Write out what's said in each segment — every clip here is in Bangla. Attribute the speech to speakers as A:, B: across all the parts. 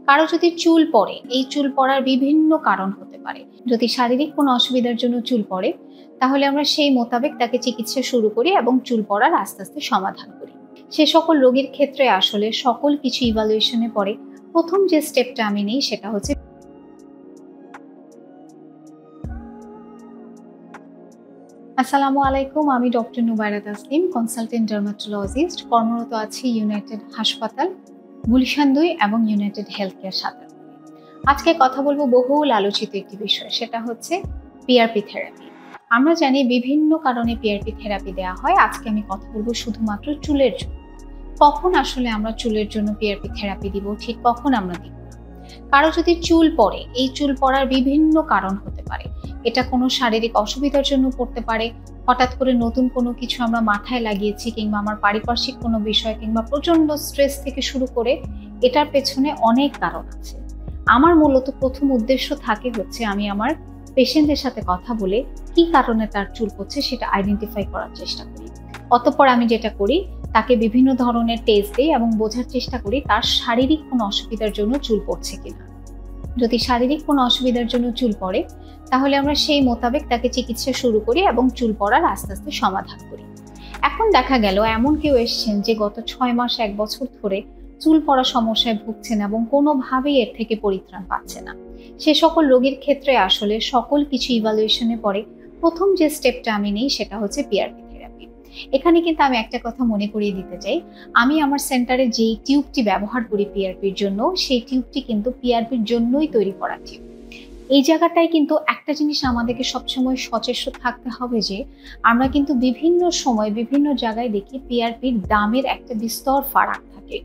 A: কারো যদি চুল পড়ে, এই চুল পড়ার বিভিন্ন কারণ হতে পারে। যদি শারীরিক কোনো অসুবিধার জন্য চুল পড়ে, তাহলে আমরা সেই মোতাবেক তাকে চিকিৎসা শুরু করি এবং চুল পড়ার আস্তে আস্তে সমাধান করি। সে সকল রোগীর ক্ষেত্রে আসলে সকল কিছু ইভালুয়েশনে পরে প্রথম যে স্টেপটা আমি নিই সেটা হচ্ছে আসসালামু আলাইকুম, আমি ডক্টর নুবাইরা তাসলিম, কনসালটেন্ট ডার্মাটোলজিস্ট, কর্মরত আছি ইউনাইটেড হাসপাতাল, গুলশান 2 এবং ইউনাইটেড হেলথ কেয়ার সাথে। আজকে কথা বলবো বহুল আলোচিত একটি বিষয়, সেটা হচ্ছে পিআরপি থেরাপি। আমরা জানি বিভিন্ন কারণে পিআরপি থেরাপি দেওয়া হয়। আজকে আমি কথা বলবো শুধুমাত্র চুলের জন্য। কখন আসলে আমরা চুলের জন্য পিআরপি থেরাপি দিব, ঠিক কখন আমরা দিব। কারো যদি চুল পড়ে, এই চুল পড়ার বিভিন্ন কারণ হতে পারে। এটা কোনো শারীরিক অসুবিধার জন্য পড়তে পারে, হঠাৎ করে নতুন কোনো কিছু আমরা মাথায় লাগিয়েছি, কিংবা আমার পারিপার্শ্বিক কোনো বিষয়, কিংবা প্রচন্ড স্ট্রেস থেকে শুরু করে এটার পেছনে অনেক কারণ আছে। আমার মূলত প্রথম উদ্দেশ্য থাকে হচ্ছে আমি আমার পেশেন্টের সাথে কথা বলে কি কারণে তার চুল পড়ছে সেটা আইডেন্টিফাই করার চেষ্টা করি। অতঃপর আমি যেটা করি, তাকে বিভিন্ন ধরনের টেস্ট দিই এবং বোঝার চেষ্টা করি তার শারীরিক কোনো অসুবিধার জন্য চুল পড়ছে কিনা। যদি শারীরিক কোনো অসুবিধার জন্য চুল পড়ে, তাহলে আমরা সেই মোতাবেক তাকে চিকিৎসা শুরু করি এবং চুল পড়ার আস্তে আস্তে সমাধান করি। এখন দেখা গেল এমন কেউ এসছেন যে গত 6 মাস 1 বছর ধরে চুল পড়া সমস্যায় ভুগছেন এবং কোনোভাবেই এর থেকে পরিত্রাণ পাচ্ছে না। সে সকল রোগীর ক্ষেত্রে আসলে সকল কিছু ইভালুয়েশনে পরে প্রথম যে স্টেপটা আমি নিই সেটা হচ্ছে পিআরপি থেরাপি। এখানে কিন্তু আমি একটা কথা মনে করিয়ে দিতে চাই, আমি আমার সেন্টারে যেই টিউবটি ব্যবহার করি পিআরপির জন্য, সেই টিউবটি কিন্তু পিআরপির জন্যই তৈরি করা টিউব। এই জায়গাটায় কিন্তু একটা জিনিস আমাদেরকে সবসময় সচেষ্ট থাকতে হবে যে আমরা কিন্তু বিভিন্ন সময় বিভিন্ন জায়গায় দেখি পিআরপির দামের একটা বিস্তর ফারাক থাকে।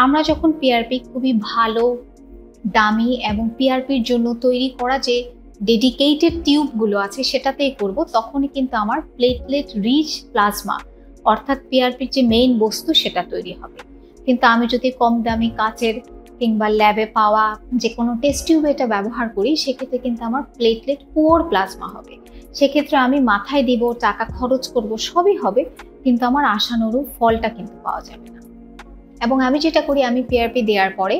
A: আমরা যখন পিআরপি খুবই ভালো, দামি এবং পিআরপির জন্য তৈরি করা যে ডেডিকেটেড টিউবগুলো আছে সেটাতেই করব, তখনই কিন্তু আমার প্লেটলেট রিচ প্লাজমা অর্থাৎ পিআরপির যে মেইন বস্তু সেটা তৈরি হবে। কিন্তু আমি যদি কম দামি কাচের কিংবা ল্যাবে পাওয়া যে কোনো টেস্ট টিউব এটা ব্যবহার করি, সেক্ষেত্রে কিন্তু আমার প্লেটলেট পুওর প্লাজমা হবে। সেক্ষেত্রে আমি মাথায় দিব, টাকা খরচ করব, সবই হবে, কিন্তু আমার আশানুরূপ ফলটা কিন্তু পাওয়া যাবে না। এবং আমি যেটা করি, আমি পিআরপি দেওয়ার পরে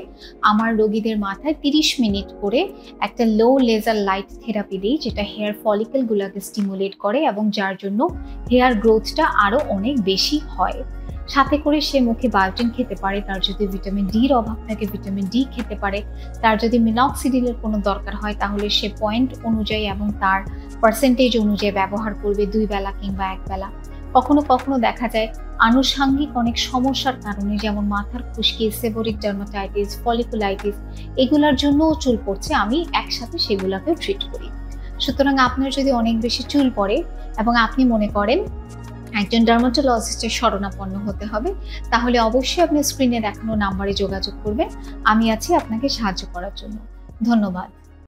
A: আমার রোগীদের মাথায় 30 মিনিট করে একটা লো লেজার লাইট থেরাপি দিই, যেটা হেয়ার ফলিকেলগুলোকে স্টিমুলেট করে এবং যার জন্য হেয়ার গ্রোথটা আরও অনেক বেশি হয়। সাথে করে সে মুখে বায়োটিন খেতে পারে, তার যদি ভিটামিন ডির অভাব থাকে ভিটামিন ডি খেতে পারে, তার যদি মিনক্সিডিলের কোনো দরকার হয় তাহলে সে পয়েন্ট অনুযায়ী এবং তার পার্সেন্টেজ অনুযায়ী ব্যবহার করবে 2 বেলা কিংবা 1 বেলা। কখনো কখনো দেখা যায় আনুষঙ্গিক অনেক সমস্যার কারণে, যেমন মাথার খুশকি, সেবোরিক ডার্মাটাইটিস, ফলিকুলাইটিস, এগুলোর জন্যও চুল পড়ছে, আমি একসাথে সেগুলোকেও ট্রিট করি। সুতরাং আপনার যদি অনেক বেশি চুল পড়ে এবং আপনি মনে করেন একজন ডার্মাটোলজিস্টের শরণাপন্ন হতে হবে, তাহলে অবশ্যই আপনি স্ক্রিনে দেখানো নাম্বারে যোগাযোগ করবেন। আমি আছি আপনাকে সাহায্য করার জন্য। ধন্যবাদ।